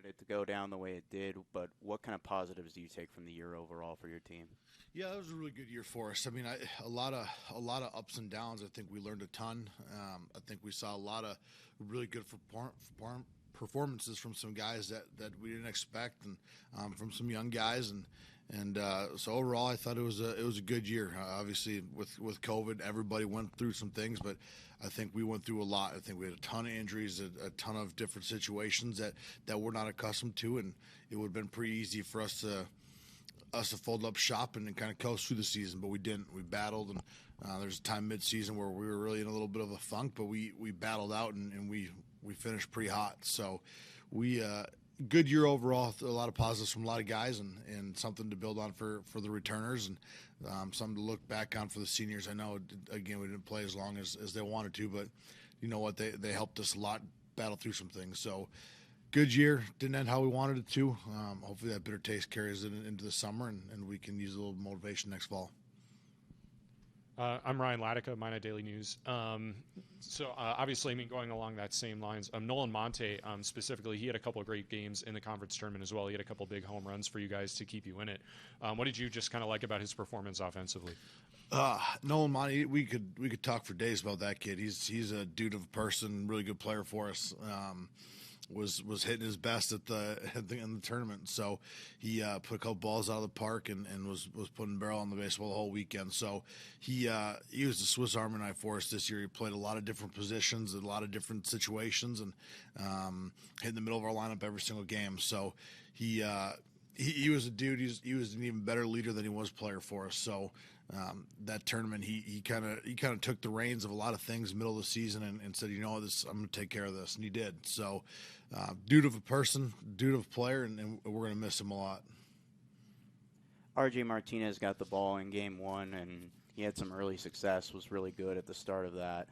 wanted it to go down the way it did, but what kind of positives do you take from the year overall for your team? Yeah, it was a really good year for us. I mean, a lot of ups and downs. I think we learned a ton. I think we saw a lot of really good performances from some guys that we didn't expect, and from some young guys, and so overall, I thought it was a good year. Obviously, with COVID, everybody went through some things, but I think we went through a lot. I think we had a ton of injuries, a ton of different situations that we're not accustomed to, and it would have been pretty easy for us to fold up shop and kind of coast through the season, but we didn't. We battled, and there's a time mid-season where we were really in a little bit of a funk, but we battled out, and we finished pretty hot. So good year overall. A lot of positives from a lot of guys, and something to build on for the returners, and something to look back on for the seniors. I know, again, we didn't play as long as they wanted to, but you know what? They helped us a lot battle through some things. So good year. Didn't end how we wanted it to. Hopefully that bitter taste carries it into the summer, and we can use a little motivation next fall. I'm Ryan Latica, Minot Daily News. Obviously, I mean, going along that same lines, Nolan Monte, specifically, he had a couple of great games in the conference tournament as well. He had a couple of big home runs for you guys to keep you in it. What did you just kind of like about his performance offensively? Nolan Monte, we could talk for days about that kid. He's a dude of a person, really good player for us. Was hitting his best in the tournament. So he put a couple balls out of the park and was putting barrel on the baseball the whole weekend. So he was a Swiss Army knife for us this year. He played a lot of different positions, a lot of different situations, and hit in the middle of our lineup every single game. So he was a dude. He was an even better leader than he was player for us. So that tournament, he kind of took the reins of a lot of things in the middle of the season and said, you know, this, I'm going to take care of this, and he did. So dude of a person, dude of a player, and we're going to miss him a lot. RJ Martinez got the ball in game one, and he had some early success, was really good at the start of that.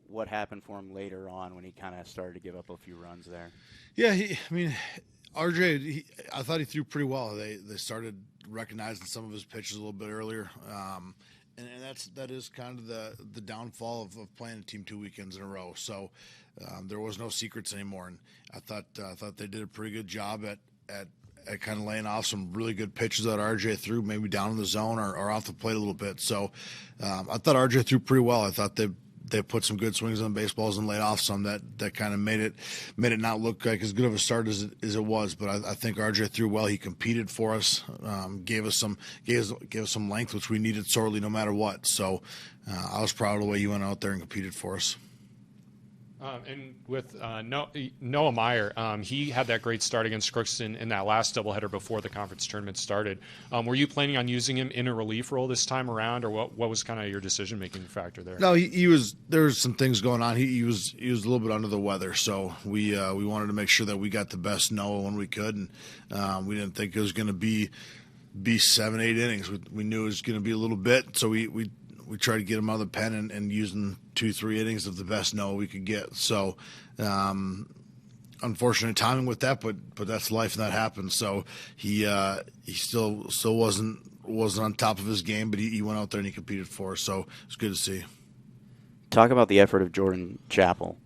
What happened for him later on when he kind of started to give up a few runs there? Yeah, RJ, I thought he threw pretty well. They started recognizing some of his pitches a little bit earlier, and that is kind of the downfall of playing a team 2 weekends in a row. So there was no secrets anymore, and I thought they did a pretty good job at kind of laying off some really good pitches that RJ threw, maybe down in the zone or off the plate a little bit. So I thought RJ threw pretty well. I thought they put some good swings on baseballs and laid off some that kind of made it not look like as good of a start as it was. But I think RJ threw well. He competed for us, gave us some length, which we needed sorely no matter what. So I was proud of the way he went out there and competed for us. And with Noah Meyer, he had that great start against Crookston in that last doubleheader before the conference tournament started. Were you planning on using him in a relief role this time around, or what was kind of your decision-making factor there? No, he was. There was some things going on. He was a little bit under the weather, so we wanted to make sure that we got the best Noah when we could, and we didn't think it was going to be 7-8 innings. We knew it was going to be a little bit, so we tried to get him out of the pen and using 2-3 innings of the best Noah we could get. So, unfortunate timing with that, but that's life and that happens. So he still wasn't on top of his game, but he went out there and he competed for us. So it's good to see. Talk about the effort of Jordan Chappell.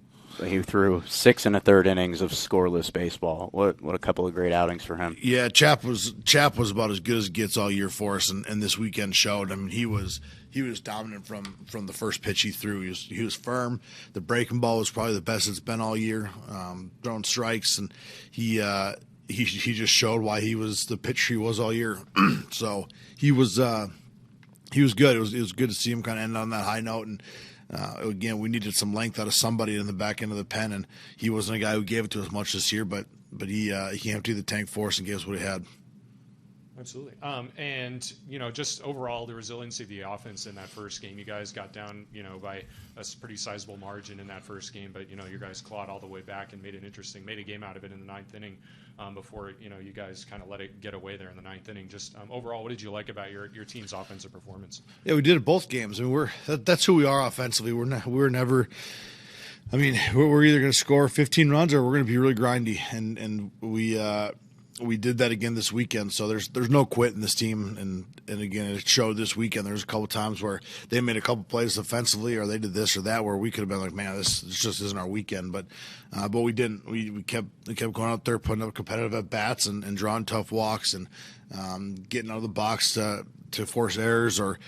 He threw 6 1/3 innings of scoreless baseball. What a couple of great outings for him. Yeah, Chap was about as good as it gets all year for us, and this weekend showed. I mean, he was dominant from the first pitch he threw. He was firm. The breaking ball was probably the best it's been all year. Throwing strikes, and he just showed why he was the pitcher he was all year. So he was good. It was good to see him kind of end on that high note. And again, we needed some length out of somebody in the back end of the pen, and he wasn't a guy who gave it to us much this year, but he emptied the tank for us and gave us what he had. Absolutely. And, just overall, the resiliency of the offense in that first game, you guys got down, by a pretty sizable margin in that first game, but, you guys clawed all the way back and made a game out of it in the ninth inning before, you guys kind of let it get away there in the ninth inning. Just overall, what did you like about your team's offensive performance? Yeah, we did it both games. I mean, that's who we are offensively. We're never. I mean, we're either going to score 15 runs or we're going to be really grindy, and we did that again this weekend. So there's no quit in this team, and again it showed this weekend. There's a couple times where they made a couple plays offensively, or they did this or that, where we could have been like, man, this just isn't our weekend. But we didn't. We kept going out there, putting up competitive at bats and drawing tough walks and getting out of the box to force errors or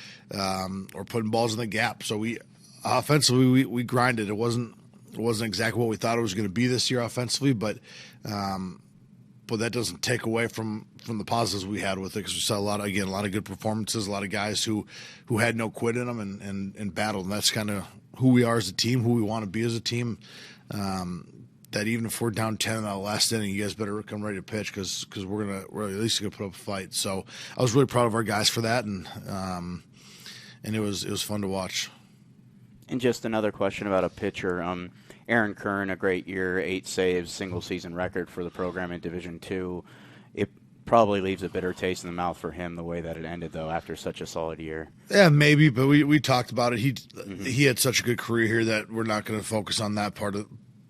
putting balls in the gap. So we offensively we grinded. It wasn't exactly what we thought it was going to be this year offensively, but that doesn't take away from the positives we had with it, because we saw a lot of good performances, a lot of guys who had no quit in them and battled, and that's kind of who we are as a team, who we want to be as a team. That even if we're down 10 in the last inning, you guys better come ready to pitch, because we're at least gonna put up a fight. So I was really proud of our guys for that, and it was fun to watch. And just another question about a pitcher. Aaron Kern, a great year, 8 saves, single-season record for the program in Division II. It probably leaves a bitter taste in the mouth for him the way that it ended, though, after such a solid year. Yeah, maybe, but we talked about it. He had such a good career here that we're not going to focus on that part of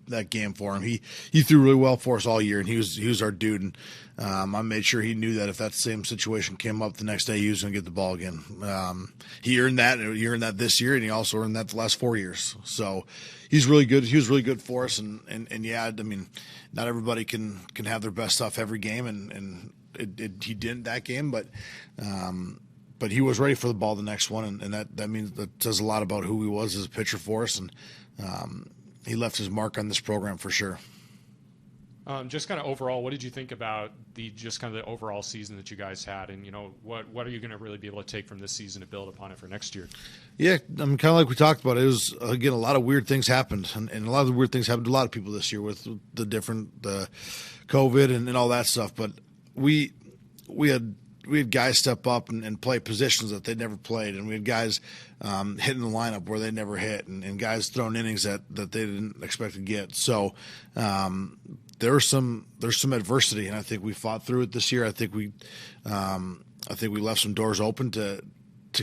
that game for him. He threw really well for us all year, and he was our dude. And I made sure he knew that if that same situation came up the next day, he was going to get the ball again. He earned that. He earned that this year, and he also earned that the last 4 years. So he's really good. He was really good for us. And yeah, I mean, not everybody can have their best stuff every game, and he didn't that game, but he was ready for the ball the next one, and that means that says a lot about who he was as a pitcher for us, and he left his mark on this program for sure. Just kind of overall, what did you think about the overall season that you guys had, and what are you going to really be able to take from this season to build upon it for next year? Yeah, I mean, kind of like we talked about, it was again a lot of weird things happened, and a lot of the weird things happened to a lot of people this year with the COVID and all that stuff. But we had guys step up and play positions that they never played, and we had guys hitting the lineup where they never hit, and guys throwing innings that they didn't expect to get. So there's some adversity, and I think we fought through it this year. I think we left some doors open to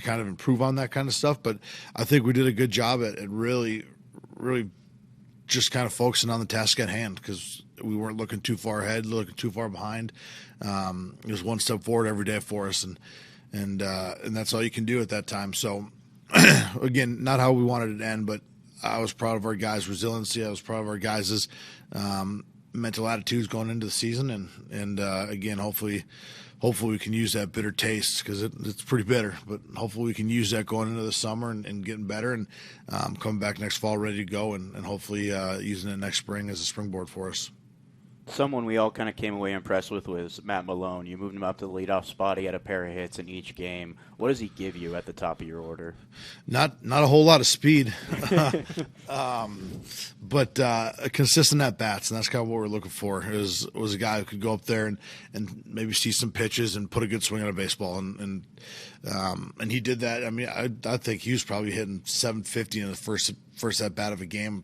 kind of improve on that kind of stuff. But I think we did a good job at really, really just kind of focusing on the task at hand, because we weren't looking too far ahead, looking too far behind. It was one step forward every day for us, and that's all you can do at that time. So again, not how we wanted it to end, but I was proud of our guys' resiliency. I was proud of our guys' mental attitudes going into the season, and again, hopefully we can use that bitter taste, because it's pretty bitter, but hopefully we can use that going into the summer and getting better, and coming back next fall ready to go, and hopefully using it next spring as a springboard for us. Someone we all kind of came away impressed with was Matt Malone. You moved him up to the leadoff spot. He had a pair of hits in each game. What does he give you at the top of your order? Not a whole lot of speed, but consistent at bats, and that's kind of what we're looking for. Was a guy who could go up there and maybe see some pitches and put a good swing on a baseball, and he did that. I mean, I think he was probably hitting 750 in the first at bat of a game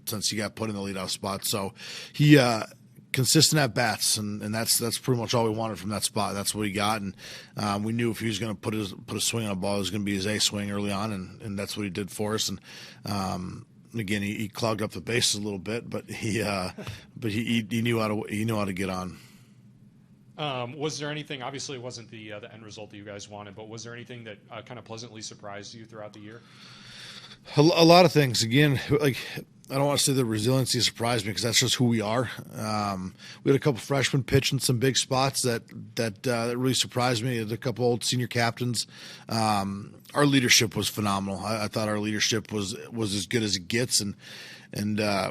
since he got put in the leadoff spot. So he consistent at bats, and that's pretty much all we wanted from that spot. That's what he got, and we knew if he was going to put a swing on a ball, it was going to be his A swing early on, and that's what he did for us. And again, he clogged up the bases a little bit, but he knew how to get on. Was there anything? Obviously, it wasn't the end result that you guys wanted, but was there anything that kind of pleasantly surprised you throughout the year? A lot of things. Again, like, I don't want to say the resiliency surprised me, because that's just who we are. We had a couple freshmen pitching some big spots that really surprised me. Had a couple old senior captains. Our leadership was phenomenal. I thought our leadership was as good as it gets, and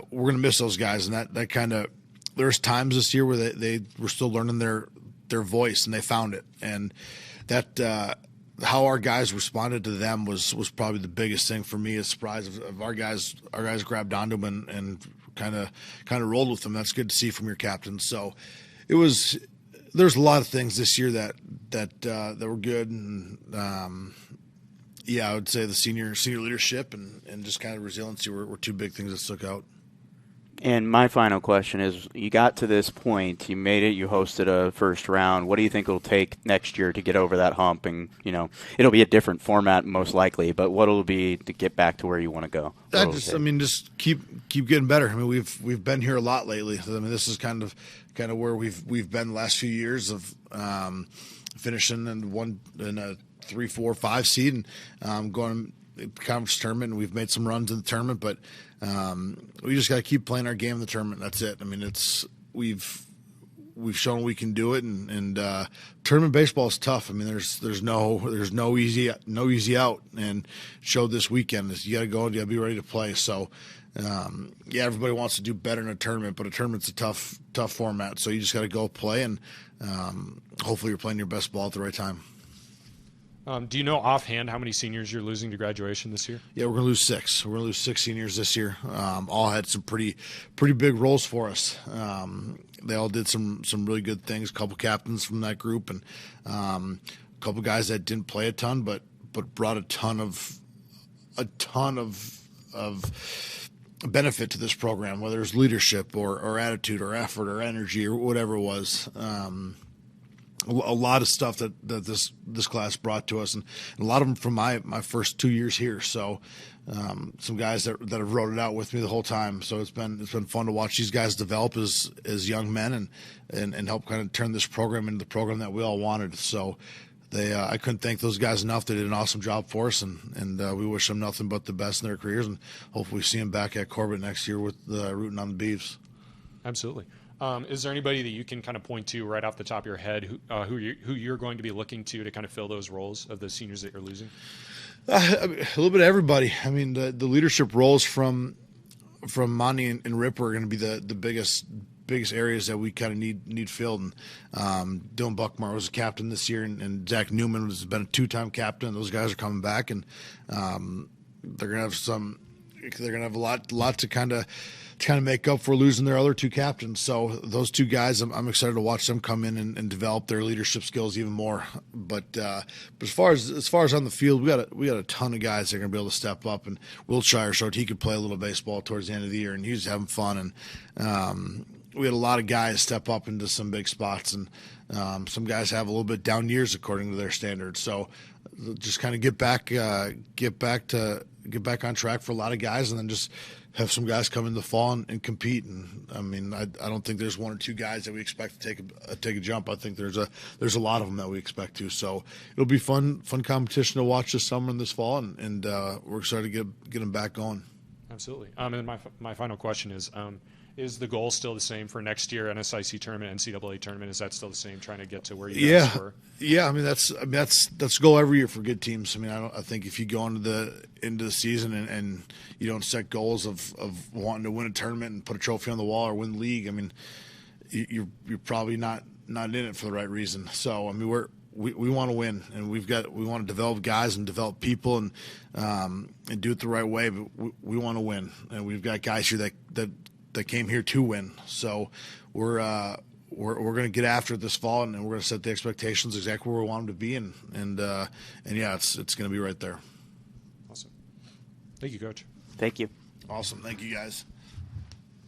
we're going to miss those guys. And that kind of, there's times this year where they were still learning their voice, and they found it. And that how our guys responded to them was probably the biggest thing for me. A surprise of our guys grabbed onto them and kind of rolled with them. That's good to see from your captain. So there's a lot of things this year that were good, and I would say the senior leadership and just kind of resiliency were two big things that stuck out. And my final question is, you got to this point, you made it, you hosted a first round. What do you think it'll take next year to get over that hump? And, it'll be a different format most likely, but what will it be to get back to where you want to go? Just keep getting better. I mean, we've been here a lot lately. I mean, this is kind of where we've been the last few years of finishing in a 3, 4, 5 seed and going to the conference tournament. And we've made some runs in the tournament, but we just got to keep playing our game in the tournament. That's it. I mean, we've shown we can do it, and tournament baseball is tough. I mean, there's no easy out, and showed this weekend is you got to go and you got to be ready to play. So, everybody wants to do better in a tournament, but a tournament's a tough format. So you just got to go play, and hopefully you're playing your best ball at the right time. Do you know offhand how many seniors you're losing to graduation this year? Yeah, we're going to lose 6. We're going to lose 6 seniors this year. All had some pretty big roles for us. They all did some really good things. A couple captains from that group, and a couple guys that didn't play a ton, but brought a ton of benefit to this program, whether it's leadership or attitude or effort or energy or whatever it was. A lot of stuff that this class brought to us, and a lot of them from my first 2 years here. So some guys that have wrote it out with me the whole time. So it's been fun to watch these guys develop as young men and help kind of turn this program into the program that we all wanted. So I couldn't thank those guys enough. They did an awesome job for us, and we wish them nothing but the best in their careers, and hopefully we see them back at Corbett next year with rooting on the Beavs. Absolutely. Is there anybody that you can kind of point to right off the top of your head who you're going to be looking to kind of fill those roles of the seniors that you're losing? A little bit of everybody. I mean, the leadership roles from Monte and Rip are going to be the biggest areas that we kind of need filled. And Dylan Buckmar was a captain this year, and Zach Newman has been a 2-time captain. Those guys are coming back, and they're going to have a lot to kind of make up for losing their other 2 captains. So those 2 guys, I'm excited to watch them come in and develop their leadership skills even more. But as far as on the field, we got a ton of guys that are going to be able to step up. And Wiltshire showed he could play a little baseball towards the end of the year, and he was having fun. And we had a lot of guys step up into some big spots, and some guys have a little bit down years according to their standards. So just kind of get back on track for a lot of guys, and then just have some guys come in the fall and compete. And I mean, I don't think there's 1 or 2 guys that we expect to take a jump. I think there's a lot of them that we expect to. So it'll be fun competition to watch this summer and this fall, and we're excited to get them back going. Absolutely. And my final question is the goal still the same for next year? NSIC tournament, NCAA tournament, is that still the same? Trying to get to where you guys were? Yeah. I mean, that's the goal every year for good teams. I mean, I think if you go into the season and you don't set goals of wanting to win a tournament and put a trophy on the wall or win the league, I mean, you're probably not in it for the right reason. So I mean, we want to win, and we want to develop guys and develop people and do it the right way. But we want to win, and we've got guys here that came here to win. So we're going to get after it this fall, and we're going to set the expectations exactly where we want them to be, and yeah, it's going to be right there. Awesome. Thank you, Coach. Thank you. Awesome. Thank you, guys.